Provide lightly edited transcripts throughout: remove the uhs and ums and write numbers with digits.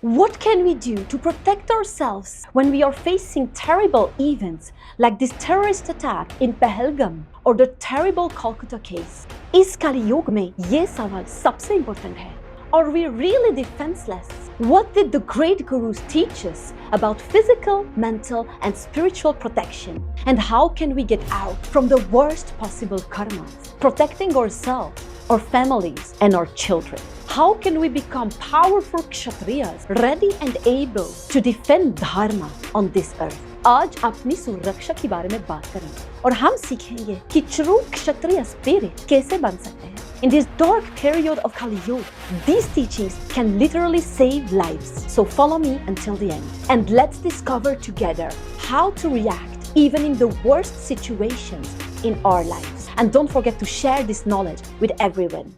What can we do to protect ourselves when we are facing terrible events like this terrorist attack in Pehelgam or the terrible Calcutta case? इस कलयुग में ये सवाल सबसे important है. Are we really defenseless? What did the great gurus teach us about physical, mental, and spiritual protection? And how can we get out from the worst possible karmas, protecting ourselves, our families, and our children? How can we become powerful kshatriyas, ready and able to defend Dharma on this earth? आज अपनी सुरक्षा के बारे में बात करेंगे और हम सीखेंगे कि true kshatriya spirit कैसे बन सकते हैं. In this dark period of Kali Yuga, these teachings can literally save lives. So follow me until the end and let's discover together how to react even in the worst situations in our lives. And don't forget to share this knowledge with everyone.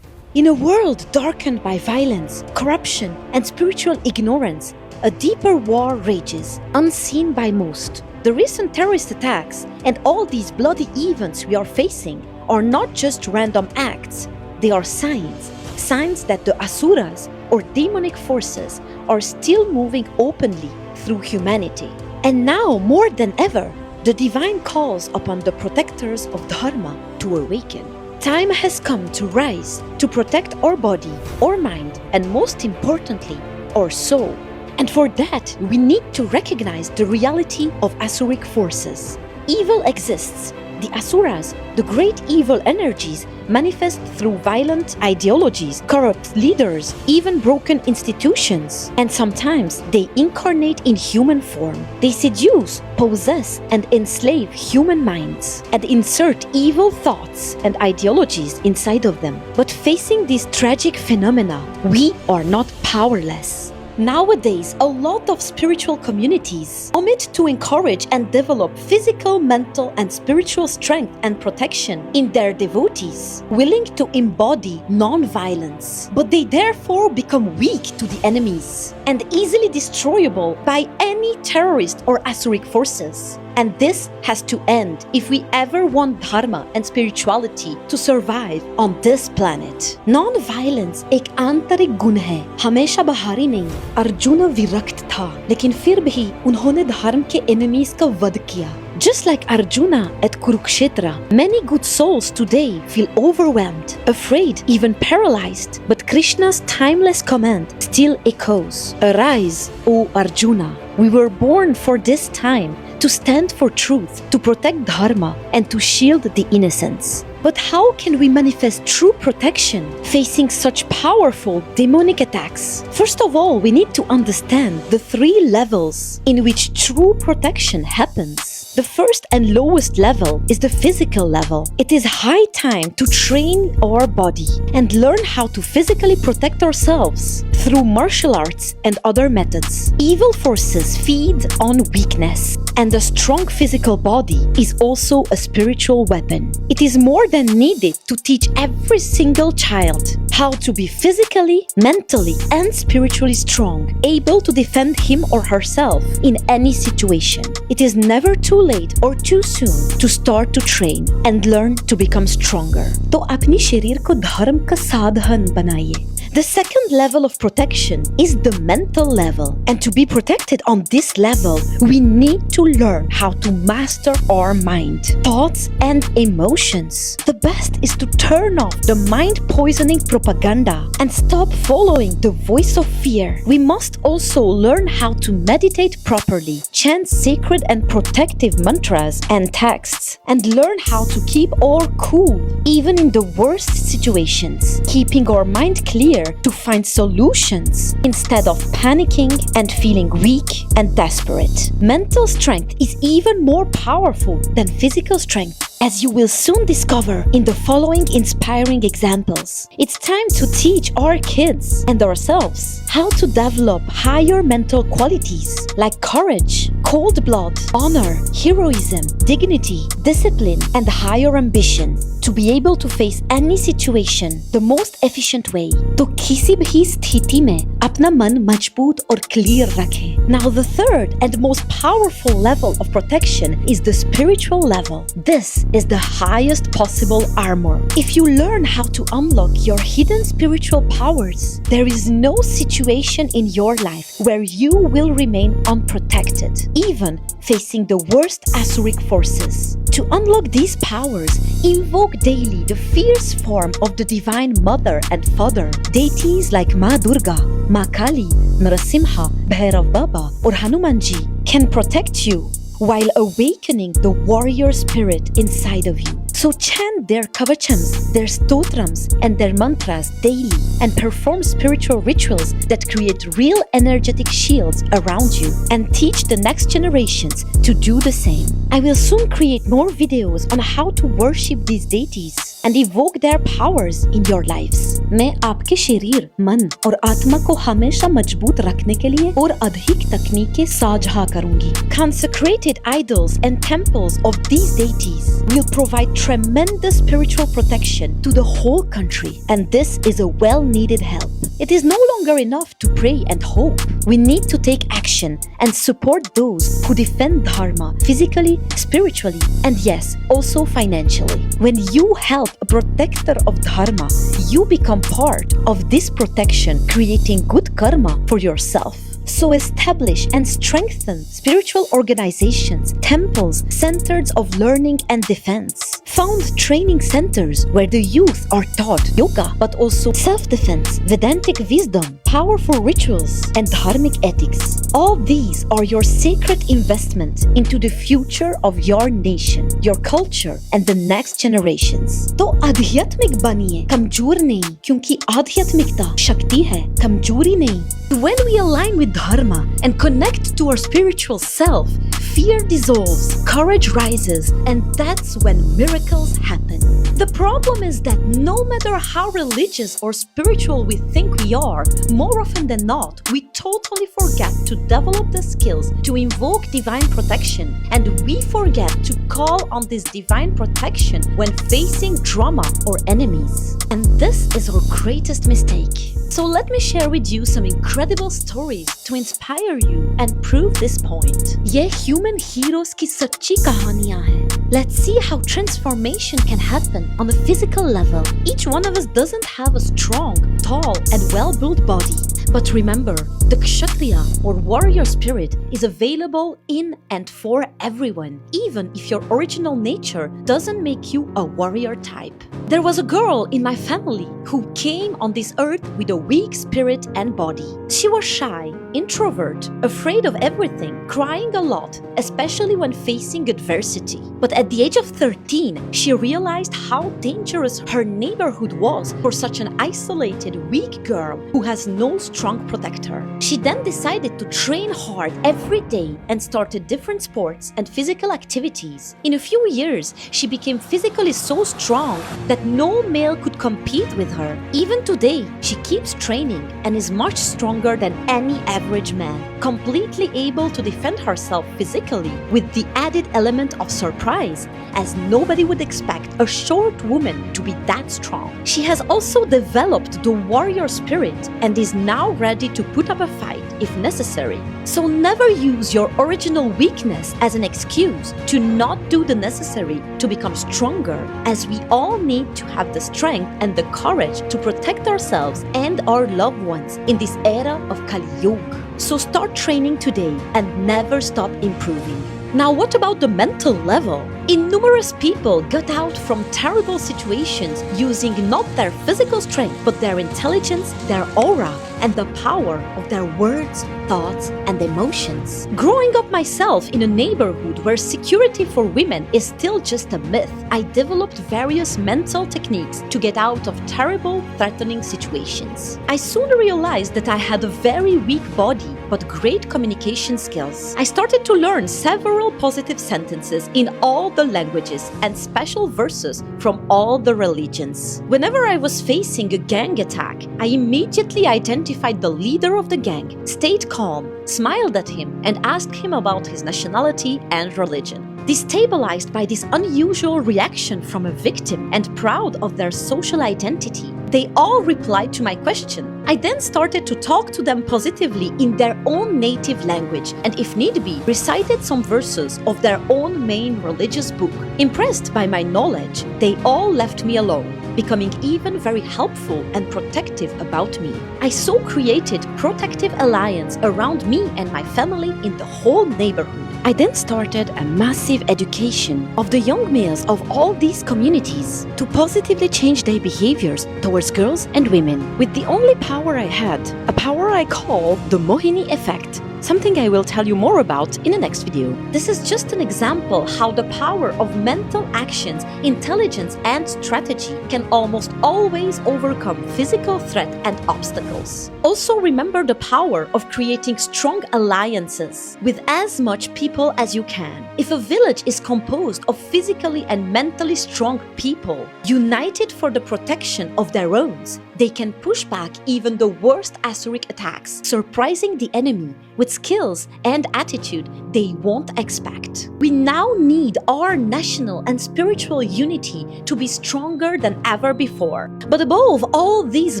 In a world darkened by violence, corruption, and spiritual ignorance, a deeper war rages, unseen by most. The recent terrorist attacks and all these bloody events we are facing are not just random acts, they are signs that the asuras or demonic forces are still moving openly through humanity. And now, more than ever, the divine calls upon the protectors of Dharma to awaken. Time has come to rise, to protect our body, our mind, and most importantly, our soul. And for that, we need to recognize the reality of Asuric forces. Evil exists. The Asuras, the great evil energies, manifest through violent ideologies, corrupt leaders, even broken institutions. And sometimes they incarnate in human form. They seduce, possess, and enslave human minds, and insert evil thoughts and ideologies inside of them. But facing these tragic phenomena, we are not powerless. Nowadays, a lot of spiritual communities omit to encourage and develop physical, mental, and spiritual strength and protection in their devotees, willing to embody non-violence. But they therefore become weak to the enemies and easily destroyable by any terrorist or Asuric forces. And this has to end if we ever want Dharma and spirituality to survive on this planet. Non-violence एक आंतरिक गुण है, हमेशा बाहरी नहीं. अर्जुन विरक्त था, लेकिन फिर भी उन्होंने धर्म के एनिमीज का वध किया. Just like Arjuna at Kurukshetra, many good souls today feel overwhelmed, afraid, even paralyzed. But Krishna's timeless command still echoes. Arise, O Arjuna. We were born for this time, to stand for truth, to protect Dharma, and to shield the innocents. But how can we manifest true protection facing such powerful demonic attacks? First of all, we need to understand the 3 levels in which true protection happens. The first and lowest level is the physical level. It is high time to train our body and learn how to physically protect ourselves through martial arts and other methods. Evil forces feed on weakness, and a strong physical body is also a spiritual weapon. It is more than needed to teach every single child how to be physically, mentally, and spiritually strong, able to defend him or herself in any situation. It is never too late or too soon to start to train and learn to become stronger. तो अपनी शरीर को धर्म का साधन बनाइए. The second level of protection is the mental level. And to be protected on this level, we need to learn how to master our mind, thoughts, and emotions. The best is to turn off the mind-poisoning propaganda and stop following the voice of fear. We must also learn how to meditate properly, chant sacred and protective mantras and texts, and learn how to keep our cool, even in the worst situations, keeping our mind clear to find solutions instead of panicking and feeling weak and desperate. Mental strength is even more powerful than physical strength, as you will soon discover in the following inspiring examples. It's time to teach our kids and ourselves how to develop higher mental qualities like courage, cold blood, honor, heroism, dignity, discipline, and higher ambition to be able to face any situation the most efficient way. तो किसी भी स्थिति में अपना मन मजबूत और clear रखें. Now the third and most powerful level of protection is the spiritual level. This is the highest possible armor. If you learn how to unlock your hidden spiritual powers, there is no situation in your life where you will remain unprotected, even facing the worst Asuric forces. To unlock these powers, invoke daily the fierce form of the Divine Mother and Father. Deities like Ma Durga, Ma Kali, Narasimha, Bhairav Baba, or Hanuman can protect you while awakening the warrior spirit inside of you. So chant their kavachams, their stotrams, and their mantras daily and perform spiritual rituals that create real energetic shields around you and teach the next generations to do the same. I will soon create more videos on how to worship these deities and evoke their powers in your lives. मैं आपके शरीर, मन और आत्मा को हमेशा मजबूत रखने के लिए और अधिक तकनीकें साझा करूंगी. Consecrated idols and temples of these deities will provide tremendous spiritual protection to the whole country, and this is a well-needed help. It is no longer enough to pray and hope. We need to take action and support those who defend Dharma physically, spiritually, and yes, also financially. When you help a protector of Dharma, you become part of this protection, creating good karma for yourself. So establish and strengthen spiritual organizations, temples, centers of learning and defense. Found training centers where the youth are taught yoga, but also self-defense, Vedantic wisdom, powerful rituals, and dharmic ethics. All these are your sacred investment into the future of your nation, your culture, and the next generations. तो आध्यात्मिक बनिए, कमजोर नहीं, क्योंकि आध्यात्मिकता शक्ति है, कमजोरी नहीं. When we align with Dharma and connect to our spiritual self, fear dissolves, courage rises, and that's when miracles happen. The problem is that no matter how religious or spiritual we think we are, more often than not, we totally forget to develop the skills to invoke divine protection, and we forget to call on this divine protection when facing drama or enemies. And this is our greatest mistake. So let me share with you some incredible stories to inspire you and prove this point. ये human heroes की सच्ची कहानियाँ हैं. Let's see how transformation can happen on a physical level. Each one of us doesn't have a strong, tall, and well-built body. But remember, the Kshatriya or warrior spirit is available in and for everyone, even if your original nature doesn't make you a warrior type. There was a girl in my family who came on this earth with a weak spirit and body. She was shy, introvert, afraid of everything, crying a lot, especially when facing adversity. But at the age of 13, she realized how dangerous her neighborhood was for such an isolated, weak girl who has no strong protector. She then decided to train hard every day and started different sports and physical activities. In a few years, she became physically so strong that no male could compete with her. Even today, she keeps training and is much stronger than any average man, completely able to defend herself physically with the added element of surprise, as nobody would expect a short woman to be that strong. She has also developed the warrior spirit and is now ready to put up a fight if necessary. So never use your original weakness as an excuse to not do the necessary to become stronger, as we all need to have the strength and the courage to protect ourselves and our loved ones in this era of Kali Yuga. So start training today and never stop improving. Now, what about the mental level? Innumerous people got out from terrible situations using not their physical strength, but their intelligence, their aura, and the power of their words, thoughts, and emotions. Growing up myself in a neighborhood where security for women is still just a myth, I developed various mental techniques to get out of terrible, threatening situations. I soon realized that I had a very weak body, but great communication skills. I started to learn several positive sentences in all the languages and special verses from all the religions. Whenever I was facing a gang attack, I immediately identified the leader of the gang, stayed calm, smiled at him, and asked him about his nationality and religion. Destabilized by this unusual reaction from a victim and proud of their social identity, they all replied to my question. I then started to talk to them positively in their own native language and, if need be, recited some verses of their own main religious book. Impressed by my knowledge, they all left me alone, becoming even very helpful and protective about me. I so created protective alliance around me and my family in the whole neighborhood. I then started a massive education of the young males of all these communities to positively change their behaviors towards girls and women with the only power I had, a power I call the Mohini effect, something I will tell you more about in the next video. This is just an example how the power of mental actions, intelligence and strategy can almost always overcome physical threat and obstacles. Also remember the power of creating strong alliances with as much people as you can. If a village is composed of physically and mentally strong people, united for the protection of their own, they can push back even the worst Asuric attacks, surprising the enemy with skills and attitude they won't expect. We now need our national and spiritual unity to be stronger than ever before. But above all these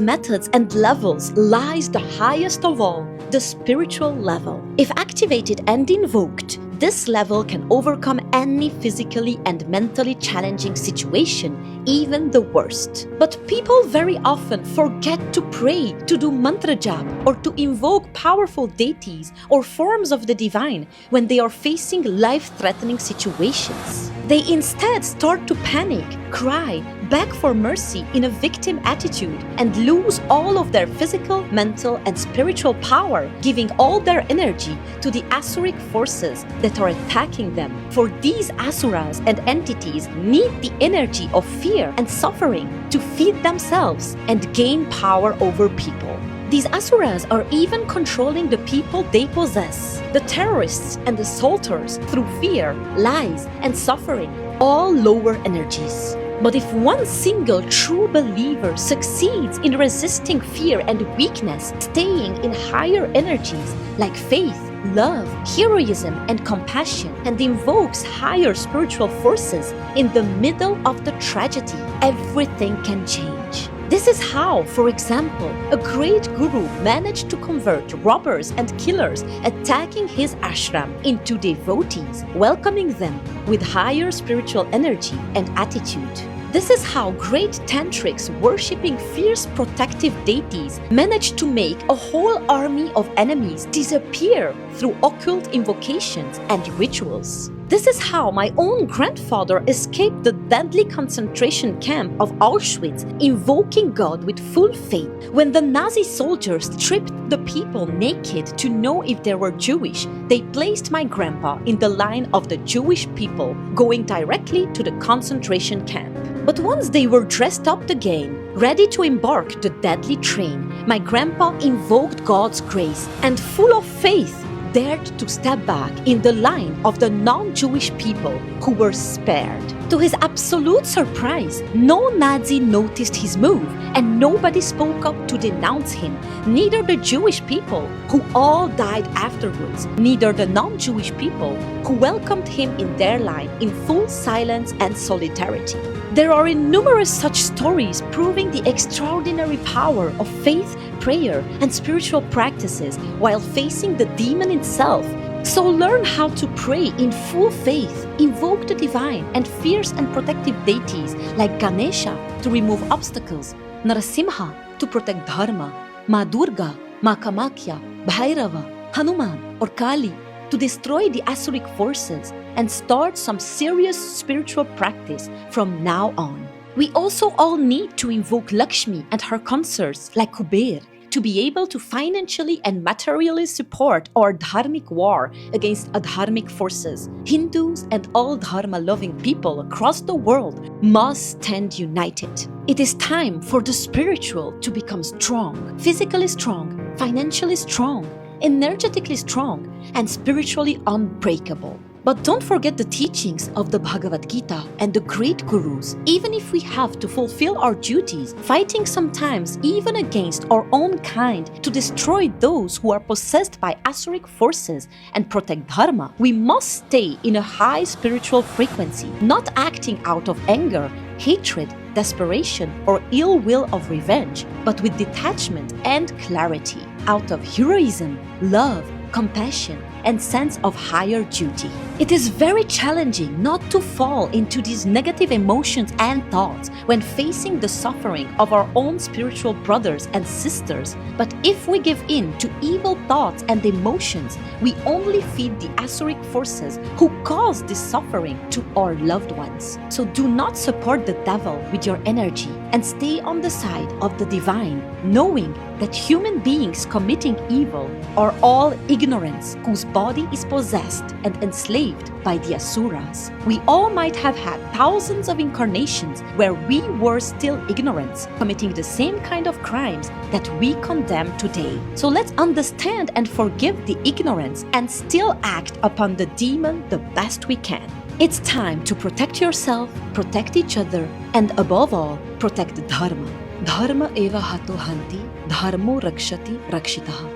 methods and levels lies the highest of all, the spiritual level. If activated and invoked, this level can overcome any physically and mentally challenging situation, even the worst. But people very often forget to pray, to do mantra jap, or to invoke powerful deities or forms of the divine when they are facing life-threatening situations. They instead start to panic, cry, beg for mercy in a victim attitude, and lose all of their physical, mental, and spiritual power, giving all their energy to the Asuric forces that are attacking them. For these Asuras and entities need the energy of fear and suffering to feed themselves and gain power over people. These Asuras are even controlling the people they possess. The terrorists and assaulters through fear, lies, and suffering, all lower energies. But if one single true believer succeeds in resisting fear and weakness, staying in higher energies like faith, love, heroism, and compassion, and invokes higher spiritual forces in the middle of the tragedy, everything can change. This is how, for example, a great guru managed to convert robbers and killers attacking his ashram into devotees, welcoming them with higher spiritual energy and attitude. This is how great tantrics worshipping fierce protective deities managed to make a whole army of enemies disappear through occult invocations and rituals. This is how my own grandfather escaped the deadly concentration camp of Auschwitz, invoking God with full faith. When the Nazi soldiers stripped the people naked to know if they were Jewish, they placed my grandpa in the line of the Jewish people, going directly to the concentration camp. But once they were dressed up again, ready to embark the deadly train, my grandpa invoked God's grace and, full of faith, dared to step back in the line of the non-Jewish people who were spared. To his absolute surprise, no Nazi noticed his move and nobody spoke up to denounce him, neither the Jewish people, who all died afterwards, neither the non-Jewish people, who welcomed him in their line in full silence and solidarity. There are numerous such stories proving the extraordinary power of faith, prayer, and spiritual practices while facing the demon itself. So learn how to pray in full faith, invoke the divine and fierce and protective deities like Ganesha to remove obstacles, Narasimha to protect Dharma, Ma Durga, Ma Kamakya, Bhairava, Hanuman or Kali to destroy the Asuric forces, and start some serious spiritual practice from now on. We also all need to invoke Lakshmi and her consorts like Kuber to be able to financially and materially support our dharmic war against adharmic forces. Hindus and all dharma-loving people across the world must stand united. It is time for the spiritual to become strong, physically strong, financially strong, energetically strong, and spiritually unbreakable. But don't forget the teachings of the Bhagavad Gita and the great gurus. Even if we have to fulfill our duties, fighting sometimes even against our own kind to destroy those who are possessed by Asuric forces and protect Dharma, we must stay in a high spiritual frequency, not acting out of anger, hatred, desperation, or ill will of revenge, but with detachment and clarity, out of heroism, love, compassion, and sense of higher duty. It is very challenging not to fall into these negative emotions and thoughts when facing the suffering of our own spiritual brothers and sisters. But if we give in to evil thoughts and emotions, we only feed the Asuric forces who cause this suffering to our loved ones. So do not support the devil with your energy and stay on the side of the divine, knowing that human beings committing evil are all ignorance whose body is possessed and enslaved by the Asuras. We all might have had thousands of incarnations where we were still ignorant, committing the same kind of crimes that we condemn today. So let's understand and forgive the ignorance and still act upon the demon the best we can. It's time to protect yourself, protect each other, and above all, protect the Dharma. Dharma eva hato hanti, dharmo rakshati rakshitaha.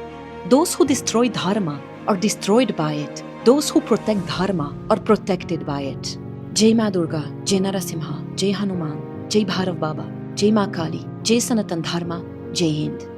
Those who destroy Dharma are destroyed by it. Those who protect Dharma are protected by it. Jai Ma Durga, Jai Narasimha, Jai Hanuman, Jai Bhairav Baba, Jai Ma Kali, Jai Sanatan Dharma, Jai Hind.